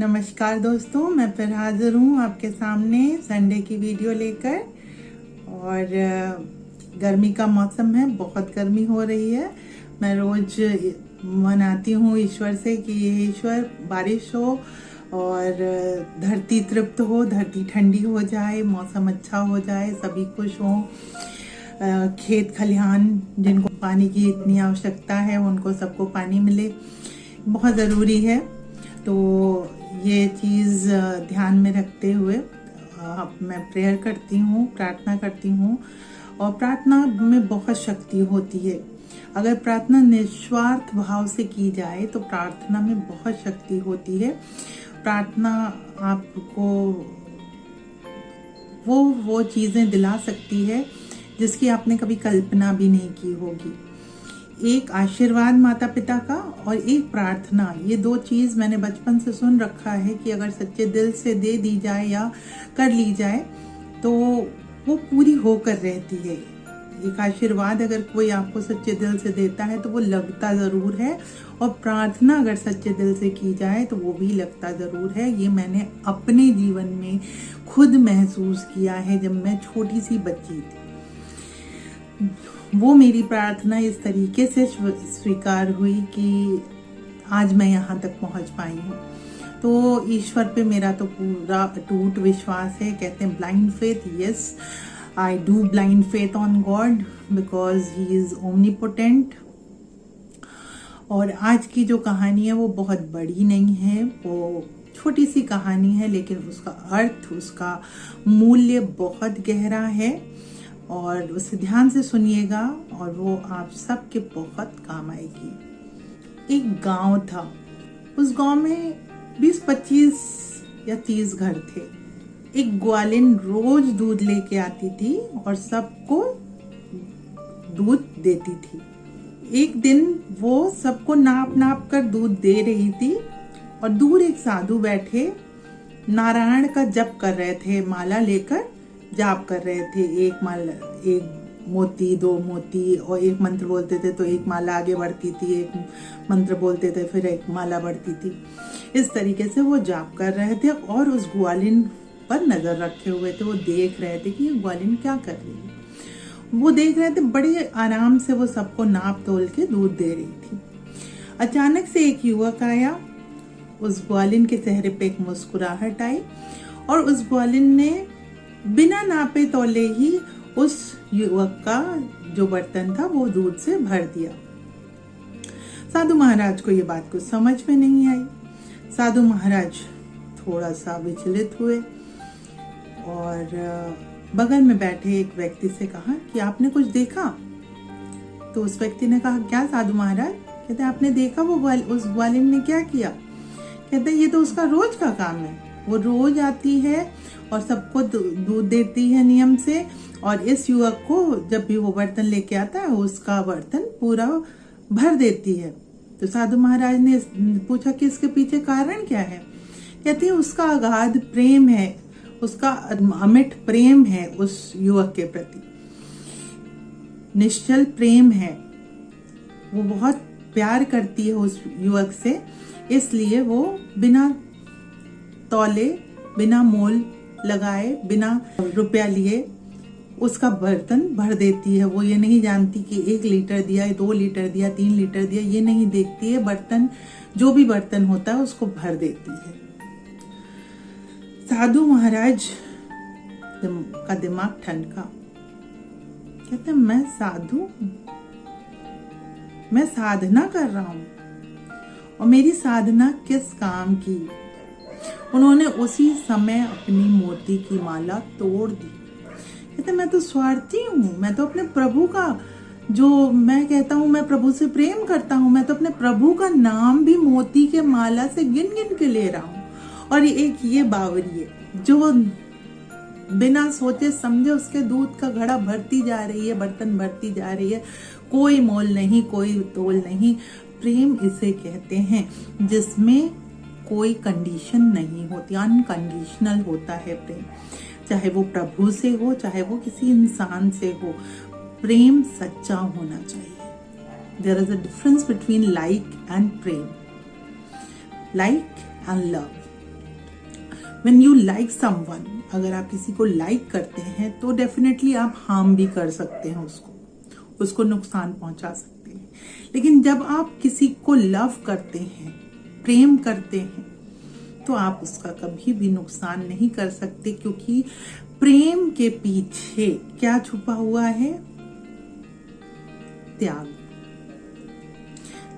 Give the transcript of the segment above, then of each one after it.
नमस्कार दोस्तों, मैं फिर हाजिर हूँ आपके सामने संडे की वीडियो लेकर। और गर्मी का मौसम है, बहुत गर्मी हो रही है। मैं रोज मनाती हूँ ईश्वर से कि ये ईश्वर बारिश हो और धरती तृप्त हो, धरती ठंडी हो जाए, मौसम अच्छा हो जाए, सभी खुश हों। खेत खलिहान जिनको पानी की इतनी आवश्यकता है उनको सबको पानी मिले, बहुत ज़रूरी है। तो ये चीज़ ध्यान में रखते हुए मैं प्रेयर करती हूँ, प्रार्थना करती हूँ। और प्रार्थना में बहुत शक्ति होती है। अगर प्रार्थना निस्वार्थ भाव से की जाए तो प्रार्थना में बहुत शक्ति होती है। प्रार्थना आपको वो चीज़ें दिला सकती है जिसकी आपने कभी कल्पना भी नहीं की होगी। एक आशीर्वाद माता पिता का और एक प्रार्थना, ये दो चीज़ मैंने बचपन से सुन रखा है कि अगर सच्चे दिल से दे दी जाए या कर ली जाए तो वो पूरी होकर रहती है। एक आशीर्वाद अगर कोई आपको सच्चे दिल से देता है तो वो लगता ज़रूर है, और प्रार्थना अगर सच्चे दिल से की जाए तो वो भी लगता ज़रूर है। ये मैंने अपने जीवन में खुद महसूस किया है। जब मैं छोटी सी बच्ची थी, वो मेरी प्रार्थना इस तरीके से स्वीकार हुई कि आज मैं यहाँ तक पहुँच पाई हूँ। तो ईश्वर पे मेरा तो पूरा अटूट विश्वास है। कहते हैं blind faith, yes I do blind faith on God because he is omnipotent. और आज की जो कहानी है वो बहुत बड़ी नहीं है, वो छोटी सी कहानी है, लेकिन उसका अर्थ, उसका मूल्य बहुत गहरा है। और उसे ध्यान से सुनिएगा और वो आप सबके बहुत काम आएगी। एक गांव था, उस गांव में 20-25 या 30 घर थे। एक ग्वालिन रोज दूध लेके आती थी और सबको दूध देती थी। एक दिन वो सबको नाप नाप कर दूध दे रही थी और दूर एक साधु बैठे नारायण का जप कर रहे थे, माला लेकर जाप कर रहे थे। एक माला, एक मोती, 2 मोती, और एक मंत्र बोलते थे तो एक माला आगे बढ़ती थी, एक मंत्र बोलते थे फिर एक माला बढ़ती थी। इस तरीके से वो जाप कर रहे थे और उस ग्वालिन पर नजर रखे हुए थे। वो देख रहे थे कि ये ग्वालिन क्या कर रही है। वो देख रहे थे, बड़े आराम से वो सबको नाप तोल के दूध दे रही थी। अचानक से एक युवक आया, उस ग्वालिन के चेहरे पे एक मुस्कुराहट आई और उस ग्वालिन ने बिना नापे तोले ही उस युवक का जो बर्तन था वो दूध से भर दिया। साधु महाराज को ये बात कुछ समझ में नहीं आई। साधु महाराज थोड़ा सा विचलित हुए और बगल में बैठे एक व्यक्ति से कहा कि आपने कुछ देखा? तो उस व्यक्ति ने कहा, क्या साधु महाराज? कहते आपने देखा वो उस ग्वालिन ने क्या किया? कहते ये तो उसका रोज का काम है। वो रोज आती है और सबको दूध देती है नियम से, और इस युवक को जब भी वो बर्तन लेके आता है उसका बर्तन पूरा भर देती है। तो साधु महाराज ने पूछा कि इसके पीछे कारण क्या है? कहती है उसका अगाध प्रेम है, उसका अमिट प्रेम है उस युवक के प्रति, निश्चल प्रेम है। वो बहुत प्यार करती है उस युवक से, इसलिए वो बिना तौले, बिना मोल लगाए, बिना रुपया लिए उसका बर्तन भर देती है। वो ये नहीं जानती कि 1 लीटर दिया, 2 लीटर दिया, 3 लीटर दिया, ये नहीं देखती है। बर्तन, जो भी बर्तन होता है उसको भर देती है। साधु महाराज का दिमाग ठनका। कहते मैं साधु, मैं साधना कर रहा हूं और मेरी साधना किस काम की? उन्होंने उसी समय अपनी मोती की माला तोड़ दी। कहते मैं तो स्वार्थी हूँ, मैं तो अपने प्रभु का, जो मैं कहता हूँ मैं प्रभु से प्रेम करता हूँ, मैं तो अपने प्रभु का नाम भी मोती के माला से गिन गिन के ले रहा हूँ। और एक ये बावरी है जो बिना सोचे समझे उसके दूध का घड़ा भरती जा रही है, बर्तन भरती जा रही है, कोई मोल नहीं, कोई तोल नहीं। प्रेम इसे कहते हैं जिसमें कोई कंडीशन नहीं होती, अनकंडीशनल होता है प्रेम। चाहे वो प्रभु से हो, चाहे वो किसी इंसान से हो, प्रेम सच्चा होना चाहिए। There is a difference between like and प्रेम, like and love. When you like someone, अगर आप किसी को लाइक करते हैं तो डेफिनेटली आप हार्म भी कर सकते हैं, उसको नुकसान पहुंचा सकते हैं। लेकिन जब आप किसी को लव करते हैं, प्रेम करते हैं, तो आप उसका कभी भी नुकसान नहीं कर सकते, क्योंकि प्रेम के पीछे क्या छुपा हुआ है? त्याग।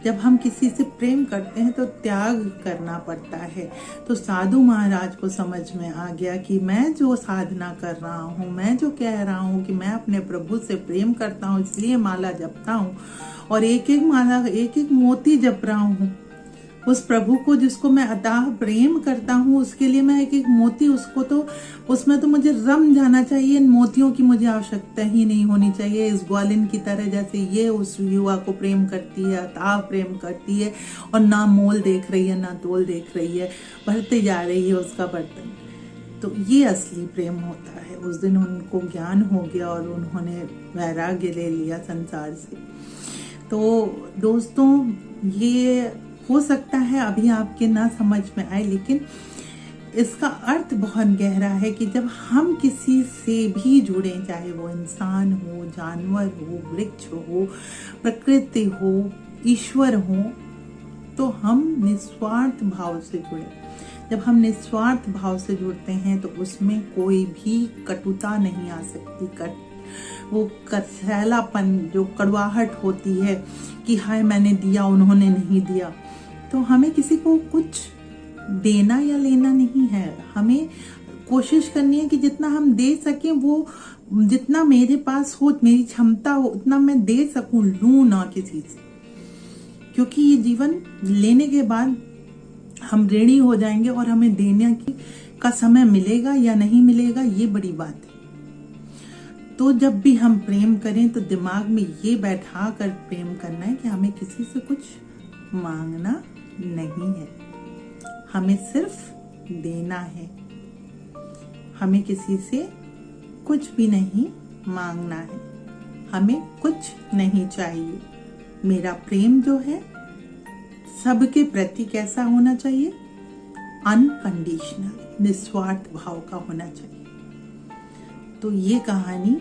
जब हम किसी से प्रेम करते हैं तो त्याग करना पड़ता है। तो साधु महाराज को समझ में आ गया कि मैं जो साधना कर रहा हूँ, मैं जो कह रहा हूँ कि मैं अपने प्रभु से प्रेम करता हूँ, इसलिए माला जपता हूँ और एक एक माला, एक एक मोती जप रहा हूँ उस प्रभु को जिसको मैं अथाह प्रेम करता हूँ, उसके लिए मैं एक एक मोती, उसको तो उसमें तो मुझे रम जाना चाहिए। इन मोतियों की मुझे आवश्यकता ही नहीं होनी चाहिए। इस ग्वालिन की तरह जैसे ये उस युवा को प्रेम करती है, अथाह प्रेम करती है और ना मोल देख रही है, ना तोल देख रही है, भरते जा रही है उसका बर्तन। तो ये असली प्रेम होता है। उस दिन उनको ज्ञान हो गया और उन्होंने वैराग्य ले लिया संसार से। तो दोस्तों, ये हो सकता है अभी आपके ना समझ में आए, लेकिन इसका अर्थ बहुत गहरा है कि जब हम किसी से भी जुड़े, चाहे वो इंसान हो, जानवर हो, वृक्ष हो, प्रकृति हो, ईश्वर हो, तो हम निस्वार्थ भाव से जुड़े। जब हम निस्वार्थ भाव से जुड़ते हैं तो उसमें कोई भी कटुता नहीं आ सकती। वो कसैलापन, जो कड़वाहट होती है कि हाय मैंने दिया, उन्होंने नहीं दिया, तो हमें किसी को कुछ देना या लेना नहीं है। हमें कोशिश करनी है कि जितना हम दे सकें, वो जितना मेरे पास हो, मेरी क्षमता हो, उतना मैं दे सकूं, लूं ना किसी से। क्योंकि ये जीवन लेने के बाद हम ऋणी हो जाएंगे और हमें देने का समय मिलेगा या नहीं मिलेगा, ये बड़ी बात है। तो जब भी हम प्रेम करें तो दिमाग में ये बैठा कर प्रेम करना है कि हमें किसी से कुछ मांगना नहीं है, हमें सिर्फ देना है। हमें किसी से कुछ भी नहीं मांगना है, हमें कुछ नहीं चाहिए। मेरा प्रेम जो है सबके प्रति कैसा होना चाहिए? अनकंडीशनल, निस्वार्थ भाव का होना चाहिए। तो ये कहानी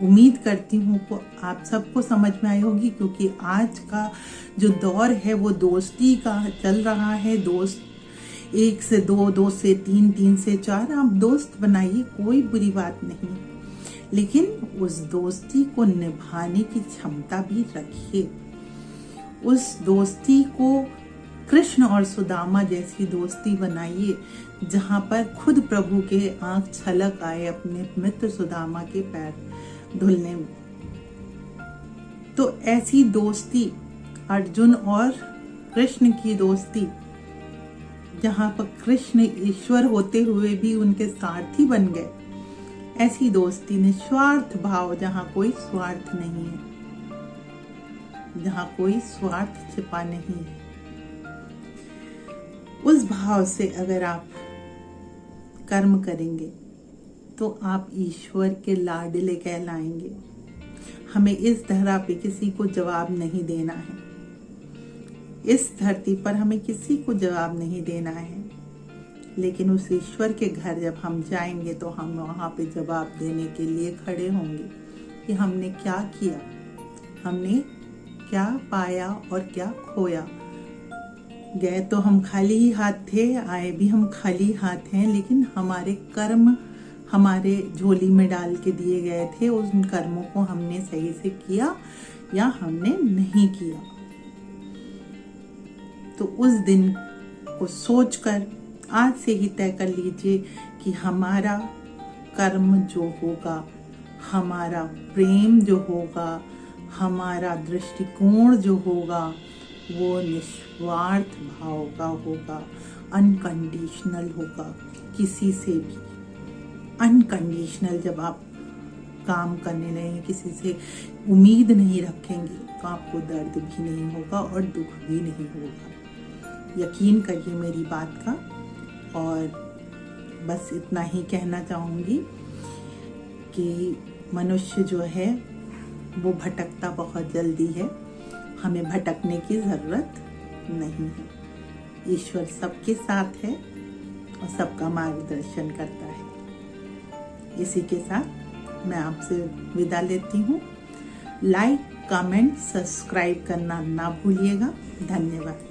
उम्मीद करती हूँ को आप सबको समझ में आई होगी, क्योंकि आज का जो दौर है वो दोस्ती का चल रहा है। दोस्त 1 से 2, 2 से 3, 3 से 4, आप दोस्त बनाइए, कोई बुरी बात नहीं, लेकिन उस दोस्ती को निभाने की क्षमता भी रखिए। उस दोस्ती को कृष्ण और सुदामा जैसी दोस्ती बनाइए, जहां पर खुद प्रभु के आंख छलक आए अपने मित्र सुदामा के पैर धुलने में। तो ऐसी दोस्ती, अर्जुन और कृष्ण की दोस्ती, जहां पर कृष्ण ईश्वर होते हुए भी उनके सारथी बन गए, ऐसी दोस्ती, निस्वार्थ भाव, जहां कोई स्वार्थ नहीं है, जहां कोई स्वार्थ छिपा नहीं है, उस भाव से अगर आप कर्म करेंगे तो आप ईश्वर के लाडले कहलाएंगे। हमें इस धरा पे किसी को जवाब नहीं देना है, इस धरती पर हमें किसी को जवाब नहीं देना है, लेकिन उस ईश्वर के घर जब हम जाएंगे तो हम वहां पे जवाब देने के लिए खड़े होंगे कि हमने क्या किया, हमने क्या पाया और क्या खोया। गए तो हम खाली ही हाथ थे, आए भी हम खाली हाथ हैं, लेकिन हमारे कर्म हमारे झोली में डाल के दिए गए थे। उन कर्मों को हमने सही से किया या हमने नहीं किया। तो उस दिन को सोचकर आज से ही तय कर लीजिए कि हमारा कर्म जो होगा, हमारा प्रेम जो होगा, हमारा दृष्टिकोण जो होगा, वो निस्वार्थ भाव का होगा, अनकंडीशनल होगा। किसी से भी अनकंडीशनल जब आप काम करने लगेंगे, किसी से उम्मीद नहीं रखेंगे, तो आपको दर्द भी नहीं होगा और दुख भी नहीं होगा। यकीन करिए मेरी बात का। और बस इतना ही कहना चाहूँगी कि मनुष्य जो है वो भटकता बहुत जल्दी है, हमें भटकने की ज़रूरत नहीं है। ईश्वर सबके साथ है, और सबका मार्गदर्शन करता है। इसी के साथ मैं आपसे विदा लेती हूँ। लाइक, कमेंट, सब्सक्राइब करना ना भूलिएगा। धन्यवाद।